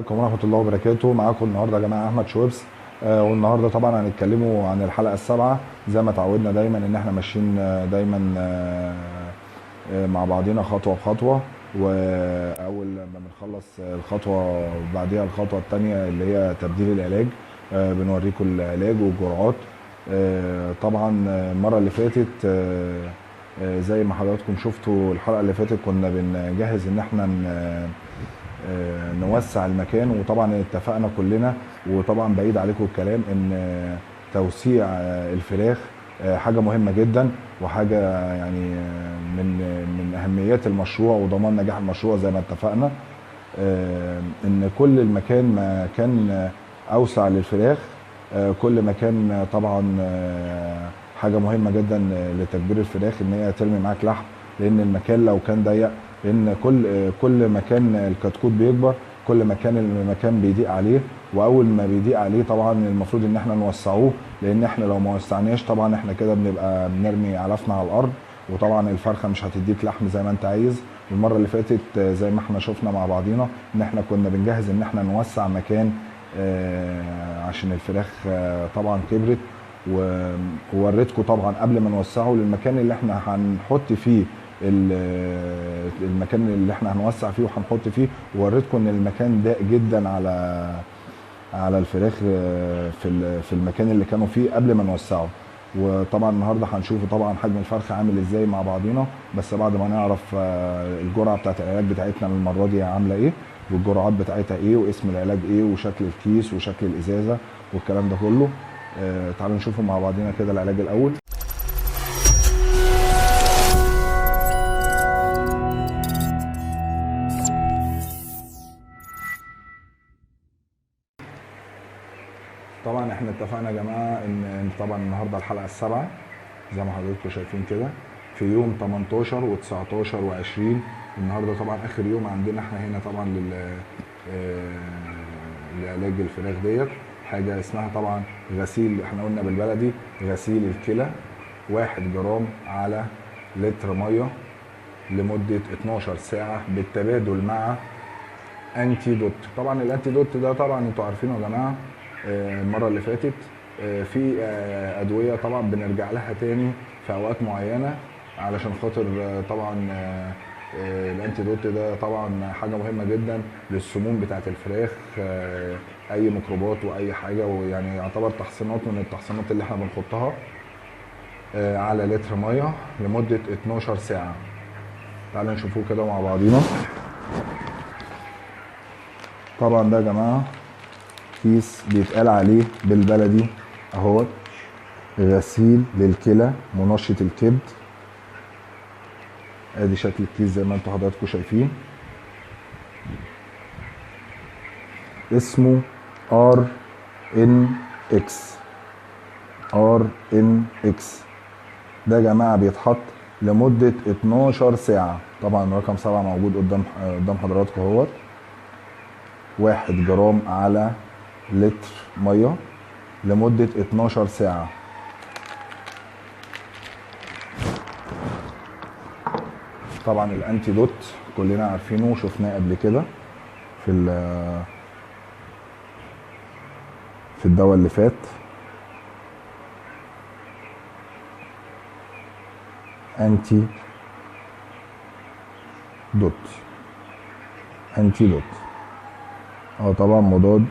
عليكم ورحمة الله وبركاته. معاكم النهارده يا جماعة أحمد شويبس. والنهارده طبعا هنتكلموا عن الحلقة السابعة زي ما اتعودنا دايما إن احنا ماشيين دايما مع بعضينا خطوة بخطوة. وأول ما بنخلص الخطوة بعديها الخطوة التانية اللي هي تبديل العلاج. بنوريكم العلاج والجرعات. طبعا المرة اللي فاتت زي ما حضراتكم شفتوا الحلقة اللي فاتت كنا بنجهز إن احنا نوسع المكان، وطبعا اتفقنا كلنا وطبعا بعيد عليكم الكلام ان توسيع الفراخ حاجه مهمه جدا وحاجه يعني من اهميات المشروع وضمان نجاح المشروع زي ما اتفقنا. ان كل المكان ما كان اوسع للفراخ كل ما كان طبعا حاجه مهمه جدا لتكبير الفراخ ان هي ترمي معاك لحم، لان المكان لو كان ضيق، لان كل ما كان الكتكوت بيكبر كل ما كان المكان بيضيق عليه، واول ما بيضيق عليه طبعا المفروض ان احنا نوسعوه، لان احنا لو ما وسعناش طبعا احنا كده بنبقى بنرمي علفنا على الارض، وطبعا الفرخه مش هتديك لحم زي ما انت عايز. المره اللي فاتت زي ما احنا شفنا مع بعضينا ان احنا كنا بنجهز ان احنا نوسع مكان عشان الفراخ طبعا كبرت، ووريتكم طبعا قبل ما نوسعه للمكان اللي احنا هنحط فيه المكان اللي احنا هنوسع فيه وهنحط فيه، ووريتكم ان المكان ضاق جدا على الفراخ في المكان اللي كانوا فيه قبل ما نوسعه. وطبعا النهارده هنشوفوا طبعا حجم الفرخه عامل ازاي مع بعضينا، بس بعد ما نعرف الجرعه بتاعت العلاج بتاعتنا المره دي عامله ايه، والجرعات بتاعتها ايه، واسم العلاج ايه، وشكل الكيس وشكل الازازه والكلام ده كله. تعالوا نشوفوا مع بعضينا كده العلاج الاول. طبعا احنا اتفقنا يا جماعه ان طبعا النهارده الحلقه السابعه زي ما حضراتكم شايفين كده في يوم 18 و19 و20. النهارده طبعا اخر يوم عندنا احنا هنا طبعا لعلاج الفراخ ديت. حاجه اسمها طبعا غسيل، احنا قلنا بالبلدي غسيل الكلى 1 جرام على لتر ميه لمده 12 ساعه بالتبادل مع انتي دوت. طبعا الانتي دوت ده طبعا انتوا عارفينه يا جماعه المره اللي فاتت في ادويه طبعا بنرجع لها تاني في اوقات معينه علشان خاطر طبعا الانتي دوت ده طبعا حاجه مهمه جدا للسموم بتاعه الفراخ، اي ميكروبات واي حاجه، ويعني يعتبر تحصينات من التحصينات اللي احنا بنحطها على لتر ميه لمده 12 ساعه. تعالوا نشوفوه كده مع بعضينا. طبعا ده يا جماعه كيس بيتقال عليه بالبلدي اهوت غسيل للكلى منشط الكبد. ادي شكل الكيس زي ما انتوا حضراتكم شايفين، اسمه RNX. ده يا جماعه بيتحط لمده 12 ساعه. طبعا رقم 7 موجود قدام حضراتكم اهوت. 1 جرام على لتر ميه لمده 12 ساعه. طبعا الانتي دوت كلنا عارفينه وشفناه قبل كده في الدواء اللي فات. انتي دوت طبعا مضاد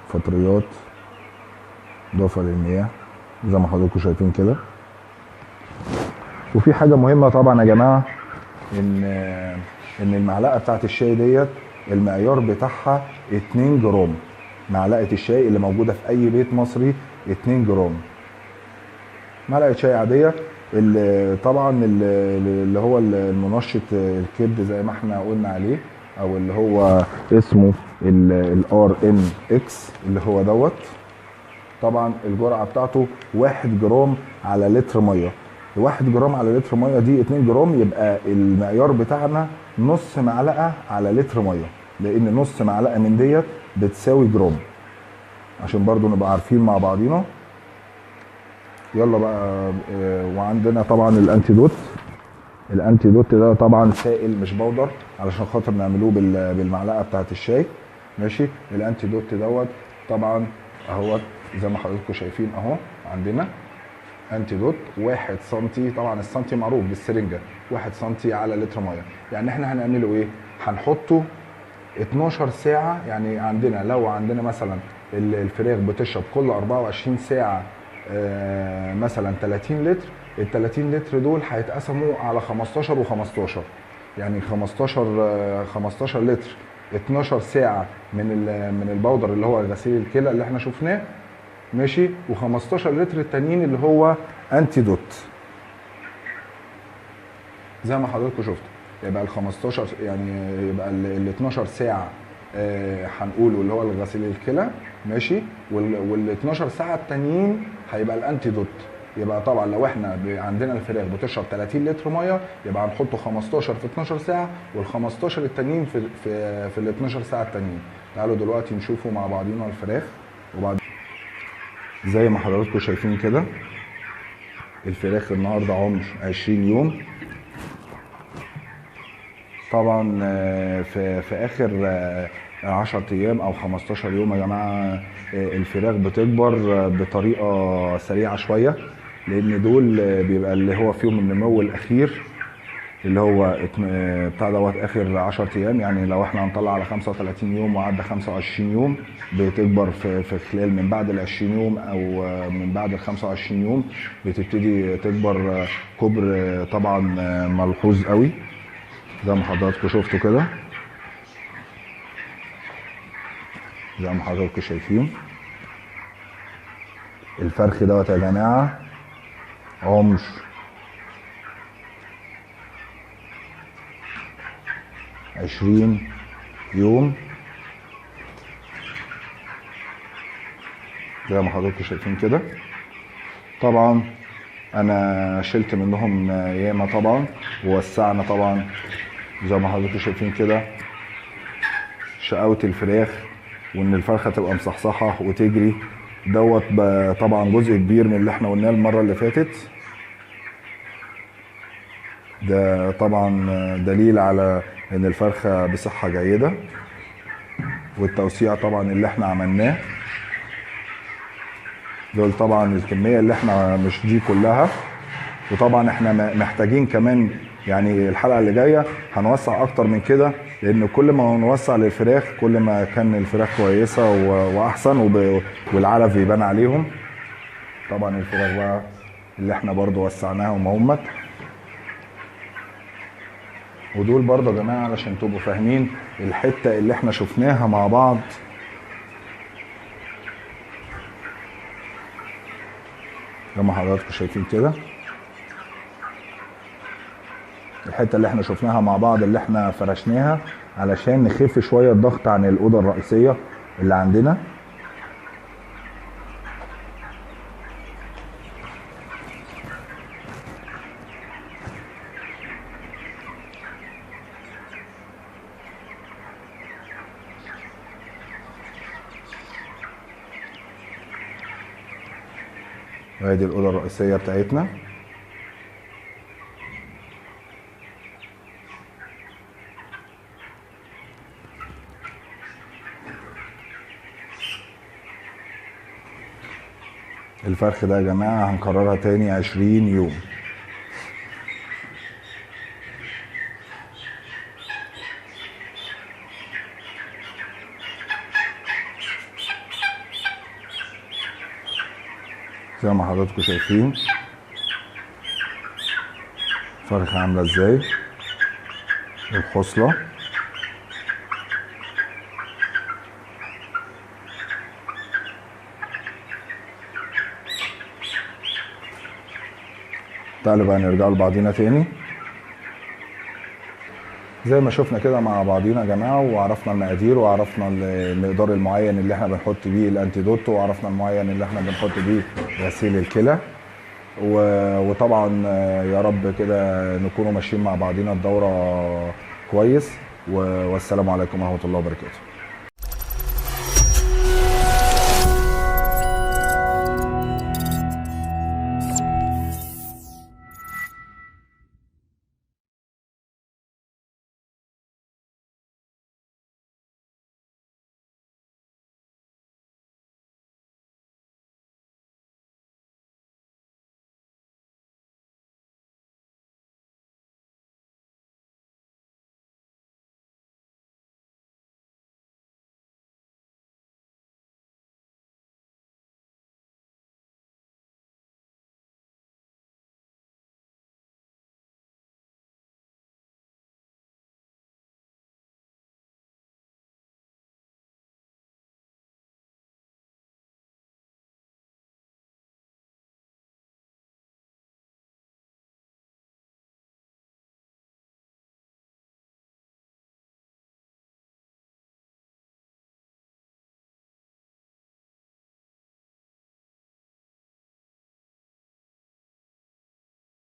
فطريات اضافه للمياه زي ما حضراتكم شايفين كده. وفي حاجه مهمه طبعا يا جماعه ان المعلقه بتاعت الشاي ديت المعيار بتاعها 2 جرام. معلقه الشاي اللي موجوده في اي بيت مصري 2 جرام. معلقه شاي عاديه اللي طبعا اللي هو المنشط الكبد زي ما احنا قلنا عليه، او اللي هو اسمه RNX اللي هو دوت. طبعا الجرعه بتاعته 1 جرام على لتر ميه. 1 جرام على لتر ميه دي 2 جرام، يبقى المعيار بتاعنا نص معلقه على لتر ميه، لان نص معلقه من ديت بتساوي جرام، عشان برضو نبقى عارفين مع بعضينا. يلا بقى وعندنا طبعا الانتي دوت ده طبعا سائل مش بودر علشان خاطر نعملوه بالمعلقه بتاعت الشاي. ماشي. الانتيدوت دوت طبعا اهوت زي ما حضراتكم شايفين اهو عندنا انتيدوت 1 سم. طبعا السنتي معروف بالسرنجه 1 سم على لتر ميه. يعني احنا هنعمله ايه؟ هنحطه 12 ساعه. يعني عندنا لو عندنا مثلا الفراخ بتشرب كل 24 ساعه مثلا 30 لتر، ال 30 لتر دول هيتقسموا على 15 و15. يعني 15 لتر 12 ساعه من البودر اللي هو غسيل الكلى اللي احنا شفناه، ماشي، و15 لتر التانيين اللي هو انتيدوت زي ما حضراتكم شفتوا. يبقى ال 15 يعني يبقى ال 12 ساعه هنقوله اللي هو الغسيل الكلى، ماشي، وال 12 ساعه التانيين هيبقى الانتيدوت. يبقى طبعا لو احنا عندنا الفراخ بتشرب 30 لتر ميه، يبقى هنحطه 15 في 12 ساعه، وال 15 التانيين في ال 12 ساعه التانيين. تعالوا دلوقتي نشوفوا مع بعضينا الفراخ. وبعد زي ما حضراتكم شايفين كده الفراخ النهارده عمر 20 يوم. طبعا في اخر 10 ايام او 15 يوم يا جماعه الفراخ بتكبر بطريقه سريعه شويه، لان دول بيبقى اللي هو فيهم النمو الاخير اللي هو بتاع دوت اخر 10 ايام. يعني لو احنا هنطلع على 35 يوم وعدى 25 يوم بتكبر في خلال من بعد ال 20 يوم او من بعد ال 25 يوم بتبتدي تكبر كبر طبعا ملحوظ قوي زي ما حضراتكم شفتوا كده. زي ما حضراتكم شايفين الفرخ دوت يا جماعه عمر 20 يوم زي ما حضراتكم شايفين كده. طبعا انا شلت منهم ياما طبعا، ووسعنا طبعا زي ما حضراتكم شايفين كده شقاوة الفراخ، وان الفرخه تبقى مصحصحه وتجري دوت طبعا جزء كبير من اللي احنا قلناه المره اللي فاتت. ده طبعا دليل على ان الفرخه بصحه جيده، والتوسيع طبعا اللي احنا عملناه دول طبعا الكميه اللي احنا مش دي كلها. وطبعا احنا محتاجين كمان يعني الحلقه اللي جايه هنوسع اكتر من كده، لان كل ما نوسع للفراخ كل ما كان الفراخ كويسه واحسن والعلف بيبان عليهم. طبعا الفراخ بقى اللي احنا برضو وسعناهم همت، ودول برضو يا جماعه علشان تبقوا فاهمين الحته اللي احنا شفناها مع بعض. زي ما حضراتكم شايفين كده الحته اللي احنا شفناها مع بعض اللي احنا فرشناها علشان نخف شويه الضغط عن الاوضه الرئيسيه اللي عندنا. وادي الاوضه الرئيسيه بتاعتنا. الفرخ ده يا جماعه هنكررها تاني 20 يوم. زي ما حضراتكم شايفين الفرخه عامله ازاي، الحصله. تعالوا بقى نرجع لبعضينا تاني. زي ما شفنا كده مع بعضينا يا جماعه، وعرفنا المقادير وعرفنا المقدار المعين اللي احنا بنحط بيه الانتيدوت، وعرفنا المعين اللي احنا بنحط بيه غسيل الكلى. وطبعا يا رب كده نكونوا ماشيين مع بعضينا الدوره كويس. والسلام عليكم ورحمه الله وبركاته.